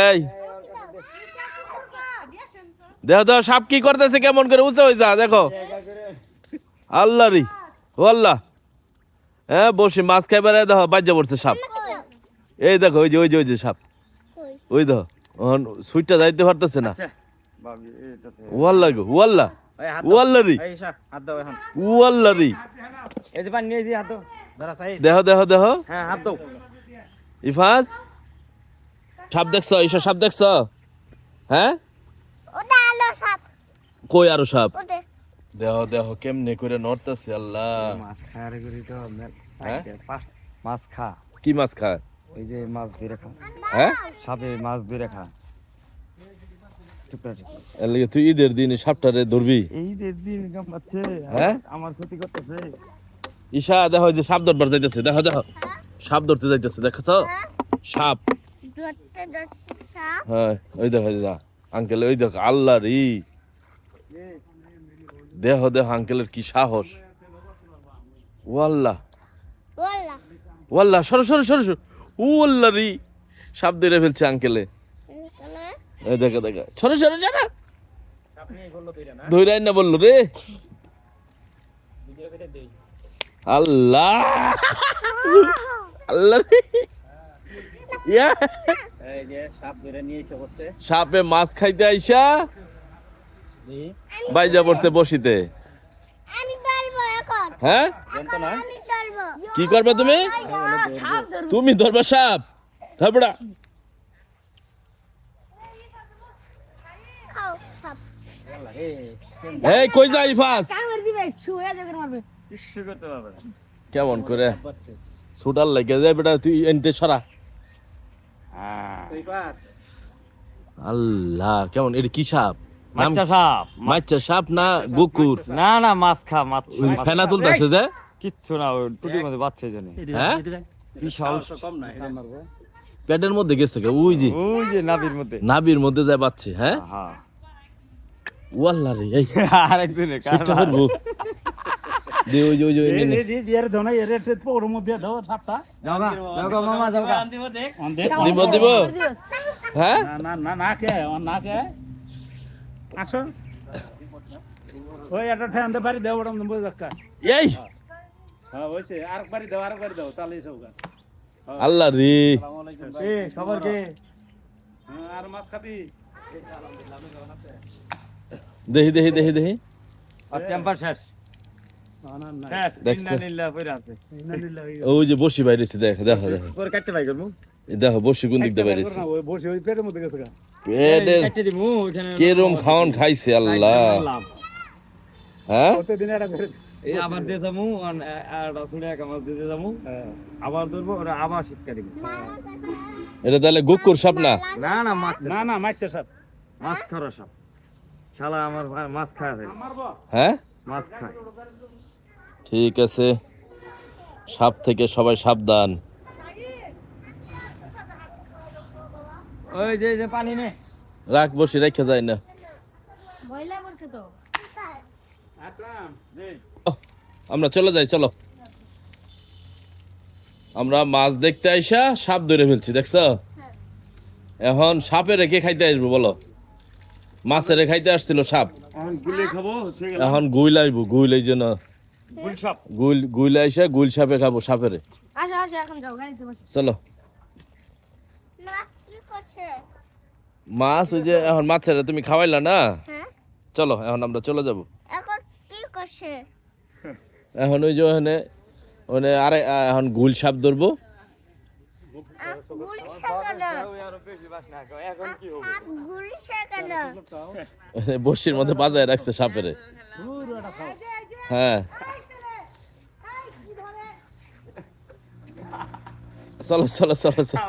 এই দেখো দেখো সাপ কি করতেছে, কেমন করে উঁচা হয়ে যা দেখো। আল্লাহ রে ও আল্লাহ, হ্যাঁ বসে মাছ খাইবার দেখো বাজ্যা পড়ছে সাপ। এই দেখো ওই যে ওই যে ওই যে সাপ, ওই দেখো সুইটটা যাইতে পারতেছে না। ওয়াল্লাহ গো ওয়াল্লাহ, ওয়াল্লাহ রে ওয়াল্লাহ রে, দেখো দেখো দেখো ইফাজ সাপ দেখছ, ঈশা সাপ দেখছ? হ্যাঁ কই আরো সাপ? দেখো দেখো কেমনে করে নড়তেছে। আল্লাহ মাছ খায় করি তো হ্যাঁ মাছ খা, কি মাছ খায়? ওই যে মাছ ধরে খা, হ্যাঁ সাপে মাছ ধরে খা। এর লাগে তুই ঈদের দিন সাপটারে ধরবি? এইদের দিন কামাচ্ছে, হ্যাঁ আমার ক্ষতি করতেছে। ঈশা দেখো যে সাপ ধরবার যাইতেছে, দেখো দেখো সাপ ধরতে যাইতেছে, দেখছো সাপ? হ্যাঁ ওই দেখো আঙ্কেল, ওই দেখো আল্লাহ রে, দেখো দেখো আঙ্কেলের কি সাহস। ওয়াল্লাহ ওয়াল্লাহ, সরো সরো সরো সরো, ওয়াল্লাহ রে সাপ ধরে ফেলছে আঙ্কেলে। এই দেখো দেখো সরো সরো সরো, ধইরাই না বললো রে। আল্লাহ আল্লাহ রে, ইয়া সাপে মাছ খাইতে আইসা বাইজা পড়ছে বসিতে। হ্যাঁ কি করবে তুমি? তুমি ধরবা সাপ? ধরবড়া এই কই যাই ফাস? কেমন করে ছুটার লাগে যায় বেটা, তুই এনতে সরা। আল্লাহ কেমন, এটা কি সাপ? মাছ সাপ, মাছ সাপ না গুকুর? না না মাছ খা, মাছ ফেনা তুলতেছে যে কিচ্ছু না, ওই টুটির মধ্যে বাচ্চা জানে। হ্যাঁ বিশাল পেটের মধ্যে গেছে কে? ওই যে ওই যে নাভির মধ্যে, নাভির মধ্যে যায় বাচ্চা। হ্যাঁ হ্যাঁ ওয়াল্লাহ রে, এই আরেকজনে সুইটটা করবো দে, ওই যে ওই যে ওই নে। দিব দিব হ্যাঁ এই আল্লাহ রে, দেখি দেখি দেখি দেখি ওই যে বসি বাইরেছে, দেখো দেখো দেখো দেখো বসি কোন দিক দিয়ে বাইরেছে। পেটের কেরম খাওয়ান খাইছে আল্লাহ। হ্যাঁ আবার দিয়ে যাবো, আবার ধরবো, ওরা আবার শিক্ষা দিব। এটা তাহলে গুকুর সাপ না? না না মাছ, না না মাছ সাপ, মাছ খাওয়া সাপ। শালা আমার মাছ খায়, হ্যাঁ মাছ খায়। ঠিক আছে, সাপ থেকে সবাই সাবধান। ওই যে পানি নে রাখ, বসে রেখে যায় না। আমরা চলে যাই, চলো। আমরা মাছ দেখতে আইসা সাপ ধরে ফেলছি, দেখছো? এখন সাপে রেখে খাইতে আসবো বলো? মাছের খাইতে আসছিল সাপ, এখন গুইল আসবো। গুইল এই জন্য গুইল আইসা গুইল সাপে খাবো, সাপেরে। চলো মাছ ওই যে এখন মাছের তুমি খাওয়াইলা না, চলো এখন আমরা চলে যাবো। এখন ওই যে ওখানে ওখানে আরে এখন গুল সাপ ধরবো। বসির মধ্যে বাজায় রাখছে সাপেরে। হ্যাঁ চলো চলো চলো চলো।